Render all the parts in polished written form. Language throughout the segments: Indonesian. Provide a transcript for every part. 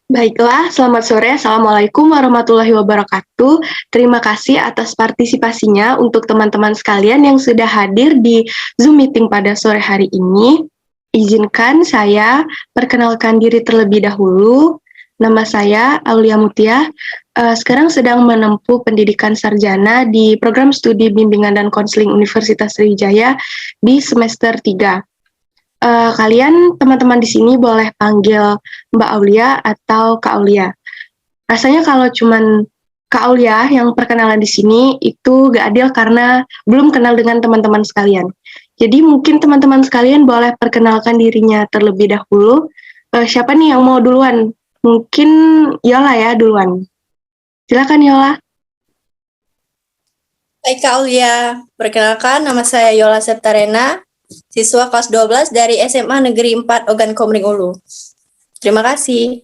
Baiklah, selamat sore. Assalamualaikum warahmatullahi wabarakatuh. Terima kasih atas partisipasinya untuk teman-teman sekalian yang sudah hadir di Zoom meeting pada sore hari ini. Izinkan saya perkenalkan diri terlebih dahulu. Nama saya Aulia Mutia. Sekarang sedang menempuh pendidikan sarjana di program studi bimbingan dan konseling Universitas Sriwijaya di semester 3. Kalian teman-teman di sini boleh panggil Mbak Aulia atau Kak Aulia. Rasanya kalau cuman Kak Aulia yang perkenalan di sini itu gak adil karena belum kenal dengan teman-teman sekalian. Jadi mungkin teman-teman sekalian boleh perkenalkan dirinya terlebih dahulu. Siapa nih yang mau duluan? Mungkin Yola ya duluan. Silakan Yola. Hai Kak Aulia, perkenalkan nama saya Yola Septarena, siswa kelas 12 dari SMA Negeri 4 Ogan Komering Ulu. Terima kasih.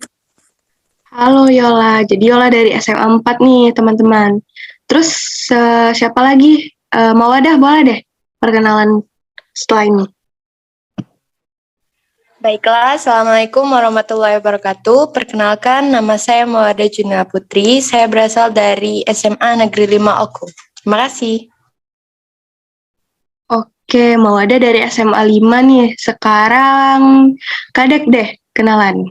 Halo Yola, jadi Yola dari SMA 4 nih teman-teman. Terus siapa lagi? Mawadah boleh deh perkenalan setelah ini. Baiklah, Assalamualaikum warahmatullahi wabarakatuh. Perkenalkan, nama saya Mawadah Juna Putri. Saya berasal dari SMA Negeri 5 Oku. Terima kasih. Oke, Mawadah dari SMA 5 nih. Sekarang Kadek deh kenalan.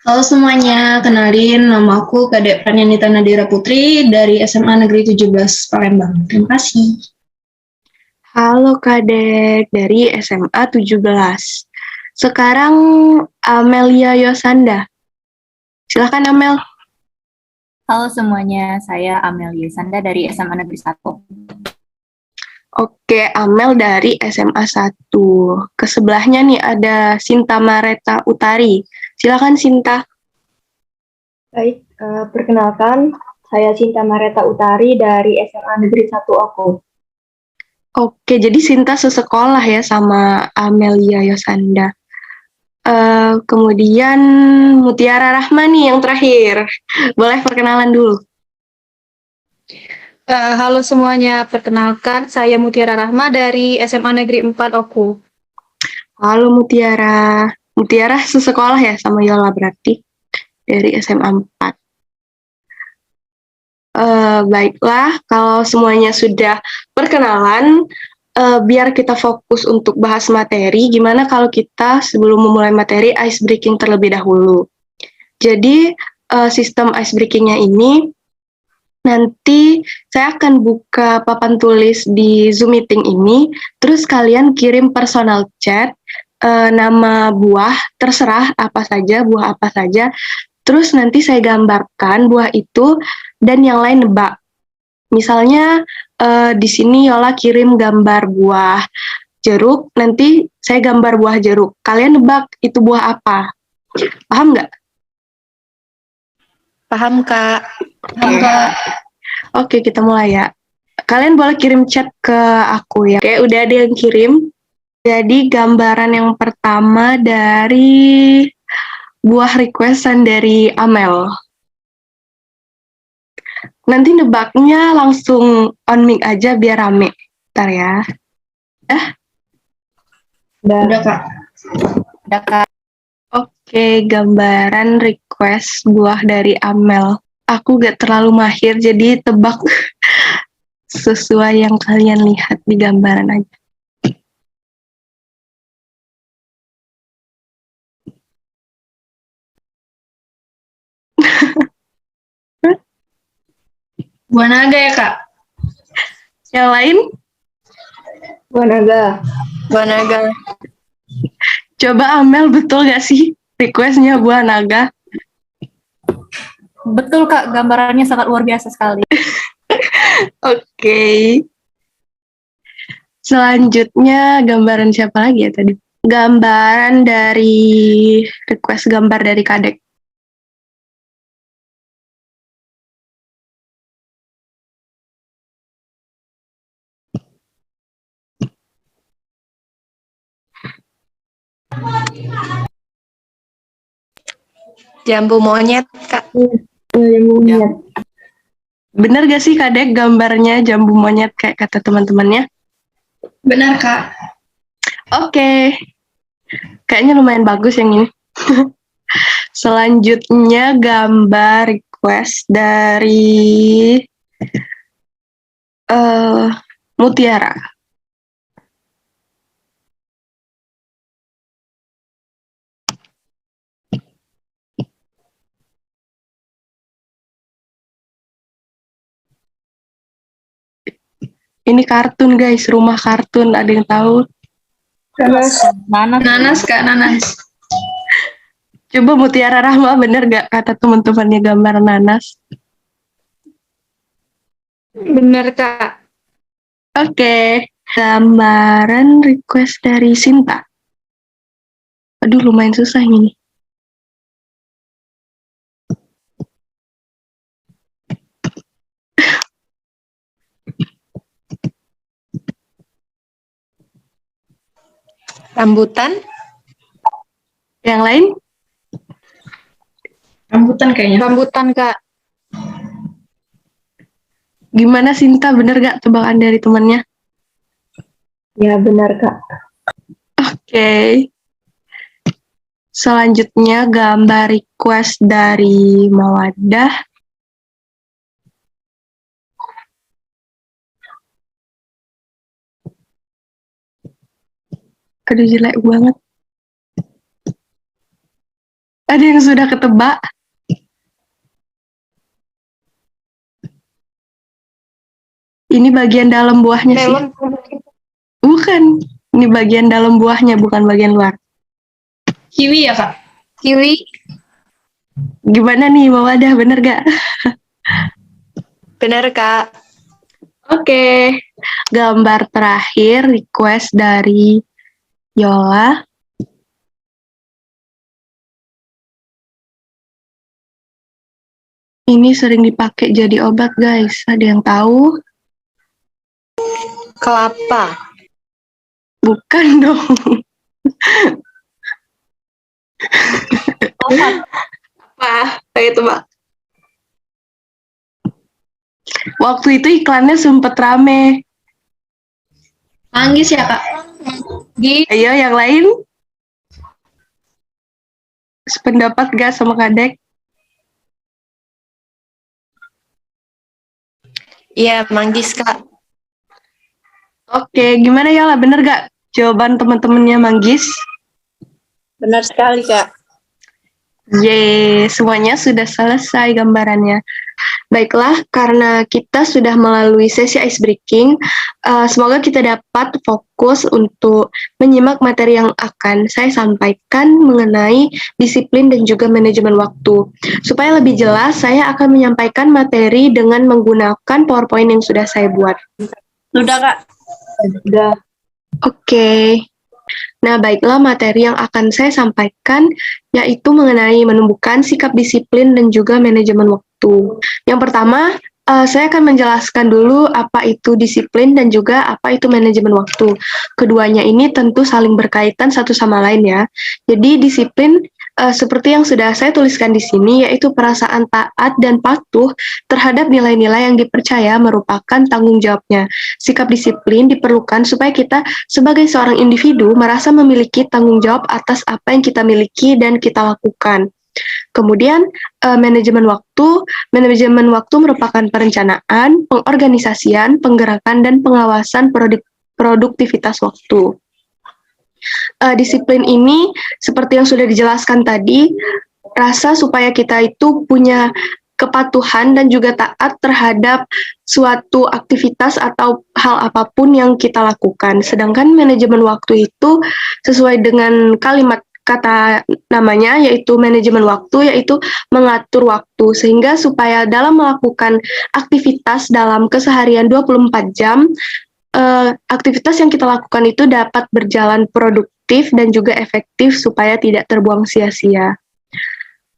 Halo semuanya, kenalin nama aku Kadek Pranyanita Nadira Putri dari SMA Negeri 17 Palembang. Terima kasih. Halo Kadek dari SMA 17. Sekarang Amelia Yosanda. Silahkan Amel. Halo semuanya, saya Amel Yusanda dari SMA Negeri 1. Oke, Amel dari SMA 1. Kesebelahnya nih ada Sinta Mareta Utari. Silakan Sinta. Baik, perkenalkan, saya Sinta Mareta Utari dari SMA Negeri 1 Oku. Oke, jadi Sinta sesekolah ya sama Amelia Yosanda. Kemudian Mutiara Rahmani yang terakhir. Boleh perkenalan dulu. Halo semuanya, perkenalkan saya Mutiara Rahma dari SMA Negeri 4 Oku. Halo Mutiara. Mutiara sesekolah ya sama Yola berarti dari SMA 4. Baiklah, kalau semuanya sudah perkenalan, biar kita fokus untuk bahas materi, gimana kalau kita sebelum memulai materi ice breaking terlebih dahulu. Jadi, sistem ice breaking-nya ini, nanti saya akan buka papan tulis di Zoom meeting ini, terus kalian kirim personal chat, nama buah, terserah apa saja, buah apa saja, terus nanti saya gambarkan buah itu dan yang lain nebak. Misalnya di sini Yola kirim gambar buah jeruk, nanti saya gambar buah jeruk. Kalian nebak itu buah apa? Paham nggak? Paham Kak. Oke, kita mulai ya. Kalian boleh kirim chat ke aku ya. Oke, udah ada yang kirim. Jadi gambaran yang pertama dari buah requestan dari Amel. Nanti nebaknya langsung on mic aja biar rame. Bentar ya. Udah Kak. Ada Kak. Oke, gambaran request buah dari Amel. Aku gak terlalu mahir, jadi tebak sesuai yang kalian lihat di gambaran aja. Buah naga ya Kak? Yang lain? Buah naga. Buah naga. Coba Amel, betul gak sih requestnya buah naga? Betul Kak, gambarannya sangat luar biasa sekali. Oke. Selanjutnya gambaran siapa lagi ya tadi? Gambaran dari request gambar dari Kadek. Jambu monyet Kak. Jambu monyet. Bener gak sih Kadek gambarnya jambu monyet kayak kata teman-temannya? Benar Kak. Oke. Kayaknya lumayan bagus yang ini. Selanjutnya gambar request dari Mutiara. Ini kartun guys, rumah kartun. Ada yang tahu? Nanas, Kak, nanas. Coba Mutiara Rahma, bener gak kata teman-temannya gambar nanas? Bener, Kak. Oke, gambaran request dari Sinta. Aduh, lumayan susah ini. Rambutan. Yang lain? Rambutan kayaknya. Rambutan, Kak. Gimana Sinta, bener gak tebakan dari temannya? Ya, benar, Kak. Oke. Selanjutnya gambar request dari Mawadah. Aduh, jelek banget. Ada yang sudah ketebak? Ini bagian dalam buahnya sih. Melon. Bukan. Ini bagian dalam buahnya, bukan bagian luar. Kiwi ya, Kak? Kiwi. Gimana nih, Mawadah, bener gak? Bener, Kak. Oke. Gambar terakhir request dari Yola. Ini sering dipakai jadi obat, guys. Ada yang tahu? Kelapa. Bukan dong. Apa? Ayo tebak. Waktu itu iklannya sempet rame. Manggis ya, Kak? Ayo, yang lain? Sependapat gak sama Kadek? Iya, manggis, Kak. Oke, gimana ya lah? Bener gak jawaban teman-temannya Manggis? Benar sekali, Kak. Yeay, semuanya sudah selesai gambarannya. Baiklah, karena kita sudah melalui sesi ice breaking, semoga kita dapat fokus untuk menyimak materi yang akan saya sampaikan mengenai disiplin dan juga manajemen waktu. Supaya lebih jelas, saya akan menyampaikan materi dengan menggunakan PowerPoint yang sudah saya buat. Sudah, Kak. Udah. Oke. Nah, baiklah, materi yang akan saya sampaikan yaitu mengenai menumbuhkan sikap disiplin dan juga manajemen waktu. Yang pertama, saya akan menjelaskan dulu apa itu disiplin dan juga apa itu manajemen waktu. Keduanya ini tentu saling berkaitan satu sama lain ya. Jadi disiplin seperti yang sudah saya tuliskan di sini, yaitu perasaan taat dan patuh terhadap nilai-nilai yang dipercaya merupakan tanggung jawabnya. Sikap disiplin diperlukan supaya kita sebagai seorang individu merasa memiliki tanggung jawab atas apa yang kita miliki dan kita lakukan. Kemudian manajemen waktu merupakan perencanaan, pengorganisasian, penggerakan, dan pengawasan produktivitas waktu. Disiplin ini seperti yang sudah dijelaskan tadi, rasa supaya kita itu punya kepatuhan dan juga taat terhadap suatu aktivitas atau hal apapun yang kita lakukan. Sedangkan manajemen waktu itu sesuai dengan kalimat kata namanya, yaitu manajemen waktu, yaitu mengatur waktu, sehingga supaya dalam melakukan aktivitas dalam keseharian 24 jam, aktivitas yang kita lakukan itu dapat berjalan produktif dan juga efektif supaya tidak terbuang sia-sia.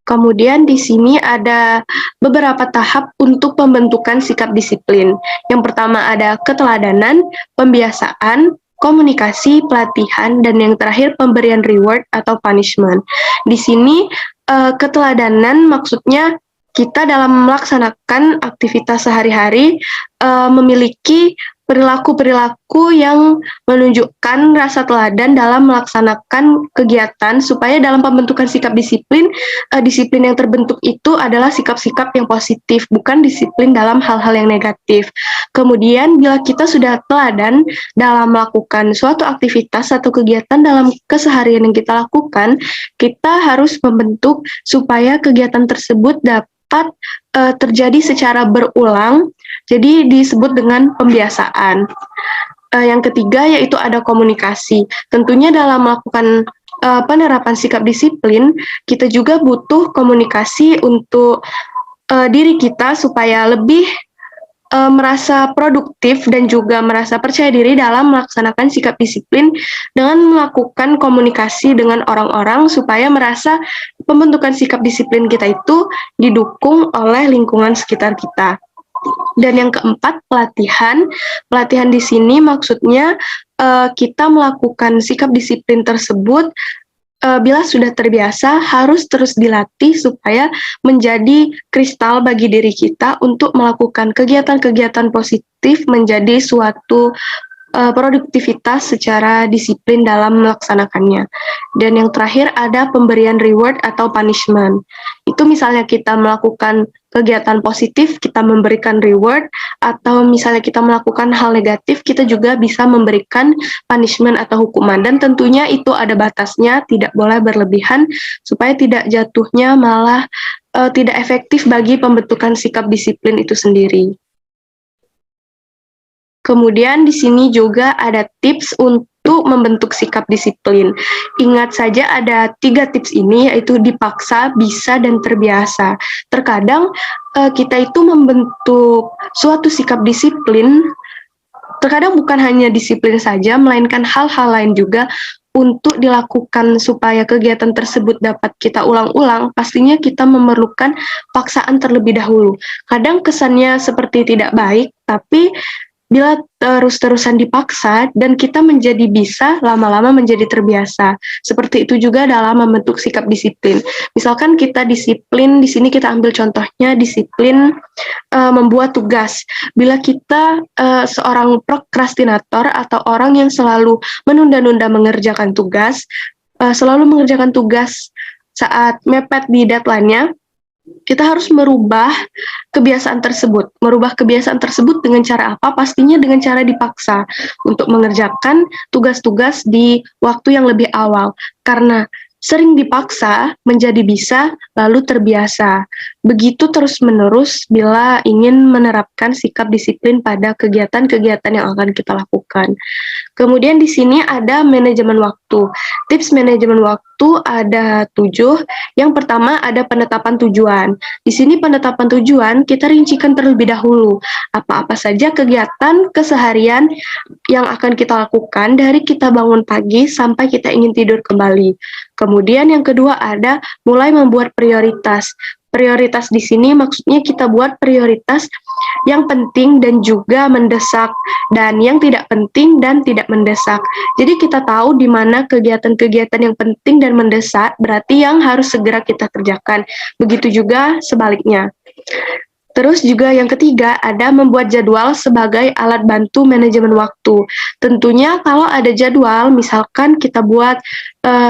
Kemudian di sini ada beberapa tahap untuk pembentukan sikap disiplin. Yang pertama ada keteladanan, pembiasaan, komunikasi, pelatihan, dan yang terakhir pemberian reward atau punishment. Di sini keteladanan maksudnya kita dalam melaksanakan aktivitas sehari-hari memiliki perilaku-perilaku yang menunjukkan rasa teladan dalam melaksanakan kegiatan supaya dalam pembentukan sikap disiplin, disiplin yang terbentuk itu adalah sikap-sikap yang positif, bukan disiplin dalam hal-hal yang negatif. Kemudian bila kita sudah teladan dalam melakukan suatu aktivitas atau kegiatan dalam keseharian yang kita lakukan, kita harus membentuk supaya kegiatan tersebut dapat terjadi secara berulang, jadi disebut dengan pembiasaan. Yang ketiga yaitu ada komunikasi. Tentunya dalam melakukan penerapan sikap disiplin, kita juga butuh komunikasi untuk diri kita supaya lebih merasa produktif dan juga merasa percaya diri dalam melaksanakan sikap disiplin dengan melakukan komunikasi dengan orang-orang supaya merasa pembentukan sikap disiplin kita itu didukung oleh lingkungan sekitar kita. Dan yang keempat, pelatihan. Pelatihan di sini maksudnya kita melakukan sikap disiplin tersebut bila sudah terbiasa harus terus dilatih supaya menjadi kristal bagi diri kita untuk melakukan kegiatan-kegiatan positif menjadi suatu produktivitas secara disiplin dalam melaksanakannya. Dan yang terakhir ada pemberian reward atau punishment. Itu misalnya kita melakukan kegiatan positif, kita memberikan reward, atau misalnya kita melakukan hal negatif, kita juga bisa memberikan punishment atau hukuman. Dan tentunya itu ada batasnya, tidak boleh berlebihan, supaya tidak jatuhnya malah tidak efektif bagi pembentukan sikap disiplin itu sendiri. Kemudian di sini juga ada tips untuk membentuk sikap disiplin. Ingat saja ada 3 tips ini, yaitu dipaksa, bisa, dan terbiasa. Terkadang kita itu membentuk suatu sikap disiplin, terkadang bukan hanya disiplin saja, melainkan hal-hal lain juga untuk dilakukan supaya kegiatan tersebut dapat kita ulang-ulang, pastinya kita memerlukan paksaan terlebih dahulu. Kadang kesannya seperti tidak baik, tapi bila terus-terusan dipaksa dan kita menjadi bisa, lama-lama menjadi terbiasa. Seperti itu juga dalam membentuk sikap disiplin. Misalkan kita disiplin, di sini kita ambil contohnya disiplin membuat tugas. Bila kita seorang prokrastinator atau orang yang selalu menunda-nunda mengerjakan tugas, selalu mengerjakan tugas saat mepet di deadline-nya, kita harus merubah kebiasaan tersebut. Merubah kebiasaan tersebut dengan cara apa? Pastinya dengan cara dipaksa untuk mengerjakan tugas-tugas di waktu yang lebih awal. Karena sering dipaksa menjadi bisa, lalu terbiasa. Begitu terus-menerus bila ingin menerapkan sikap disiplin pada kegiatan-kegiatan yang akan kita lakukan. Kemudian di sini ada manajemen waktu. Tips manajemen waktu ada 7. Yang pertama ada penetapan tujuan. Di sini penetapan tujuan kita rincikan terlebih dahulu. Apa-apa saja kegiatan keseharian yang akan kita lakukan dari kita bangun pagi sampai kita ingin tidur kembali. Kemudian yang kedua ada mulai membuat prioritas. Prioritas di sini maksudnya kita buat prioritas yang penting dan juga mendesak, dan yang tidak penting dan tidak mendesak. Jadi kita tahu di mana kegiatan-kegiatan yang penting dan mendesak, berarti yang harus segera kita kerjakan. Begitu juga sebaliknya. Terus juga yang ketiga ada membuat jadwal sebagai alat bantu manajemen waktu. Tentunya kalau ada jadwal, misalkan kita buat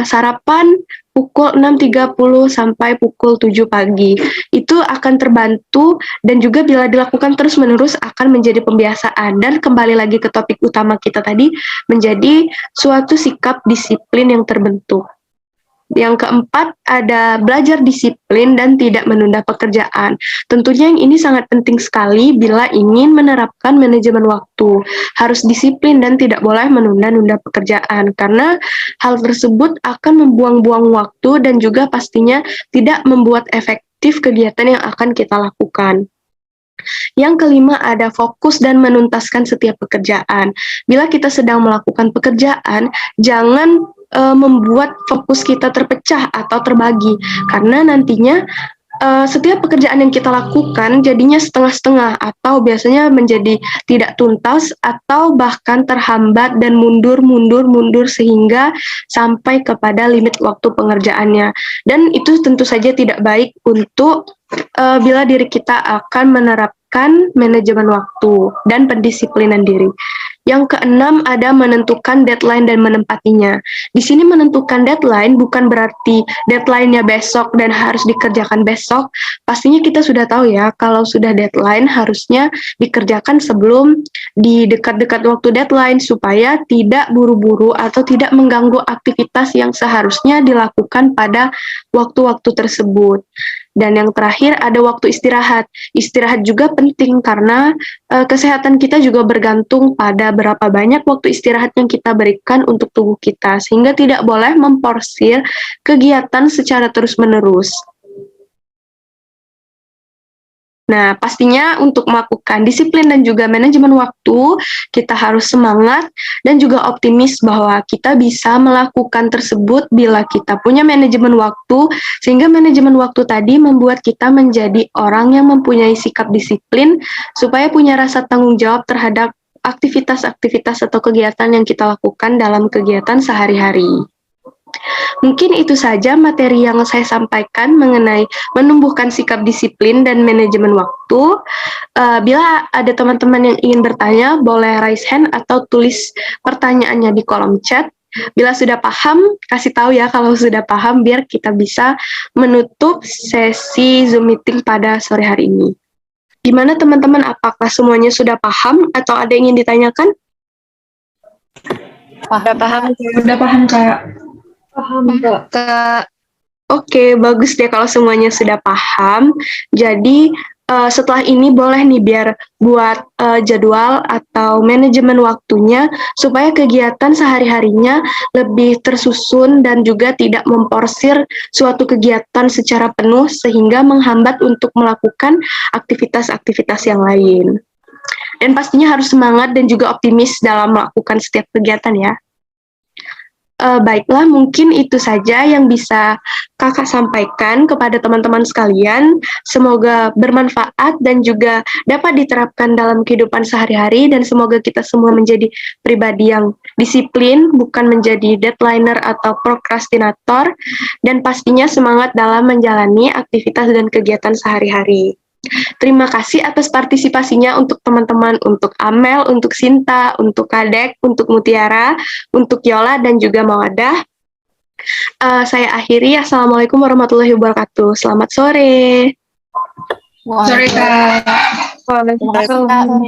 sarapan pukul 6.30 sampai pukul 7 pagi. Itu akan terbantu dan juga bila dilakukan terus-menerus akan menjadi pembiasaan. Dan kembali lagi ke topik utama kita tadi, menjadi suatu sikap disiplin yang terbentuk. Yang keempat ada belajar disiplin dan tidak menunda pekerjaan. Tentunya yang ini sangat penting sekali bila ingin menerapkan manajemen waktu. Harus disiplin dan tidak boleh menunda-nunda pekerjaan karena hal tersebut akan membuang-buang waktu dan juga pastinya tidak membuat efektif kegiatan yang akan kita lakukan. Yang kelima ada fokus dan menuntaskan setiap pekerjaan. Bila kita sedang melakukan pekerjaan, jangan membuat fokus kita terpecah atau terbagi, karena nantinya setiap pekerjaan yang kita lakukan jadinya setengah-setengah atau biasanya menjadi tidak tuntas atau bahkan terhambat dan mundur sehingga sampai kepada limit waktu pengerjaannya. Dan itu tentu saja tidak baik untuk bila diri kita akan menerapkan manajemen waktu dan pendisiplinan diri. Yang keenam ada menentukan deadline dan menempatinya. Di sini menentukan deadline bukan berarti deadline-nya besok dan harus dikerjakan besok. Pastinya kita sudah tahu ya, kalau sudah deadline harusnya dikerjakan sebelum di dekat-dekat waktu deadline supaya tidak buru-buru atau tidak mengganggu aktivitas yang seharusnya dilakukan pada waktu-waktu tersebut. Dan yang terakhir ada waktu istirahat. Istirahat juga penting karena kesehatan kita juga bergantung pada berapa banyak waktu istirahat yang kita berikan untuk tubuh kita, sehingga tidak boleh memporsir kegiatan secara terus-menerus. Nah, pastinya untuk melakukan disiplin dan juga manajemen waktu, kita harus semangat dan juga optimis bahwa kita bisa melakukan tersebut bila kita punya manajemen waktu, sehingga manajemen waktu tadi membuat kita menjadi orang yang mempunyai sikap disiplin, supaya punya rasa tanggung jawab terhadap aktivitas-aktivitas atau kegiatan yang kita lakukan dalam kegiatan sehari-hari. Mungkin itu saja materi yang saya sampaikan mengenai menumbuhkan sikap disiplin dan manajemen waktu. Bila ada teman-teman yang ingin bertanya, boleh raise hand atau tulis pertanyaannya di kolom chat. Bila sudah paham, kasih tahu ya kalau sudah paham biar kita bisa menutup sesi Zoom meeting pada sore hari ini. Gimana teman-teman, apakah semuanya sudah paham atau ada yang ingin ditanyakan? Udah paham? Udah paham, Kak? Paham, Kak. Oke, bagus deh kalau semuanya sudah paham. Jadi setelah ini boleh nih biar buat jadwal atau manajemen waktunya supaya kegiatan sehari-harinya lebih tersusun dan juga tidak memporsir suatu kegiatan secara penuh sehingga menghambat untuk melakukan aktivitas-aktivitas yang lain. Dan pastinya harus semangat dan juga optimis dalam melakukan setiap kegiatan ya. Baiklah, mungkin itu saja yang bisa Kakak sampaikan kepada teman-teman sekalian. Semoga bermanfaat dan juga dapat diterapkan dalam kehidupan sehari-hari, dan semoga kita semua menjadi pribadi yang disiplin, bukan menjadi deadliner atau prokrastinator, dan pastinya semangat dalam menjalani aktivitas dan kegiatan sehari-hari. Terima kasih atas partisipasinya untuk teman-teman, untuk Amel, untuk Sinta, untuk Kadek, untuk Mutiara, untuk Yola, dan juga Mawadah. Saya akhiri. Assalamualaikum warahmatullahi wabarakatuh. Selamat sore. Sore, Kak. Waalaikumsalam.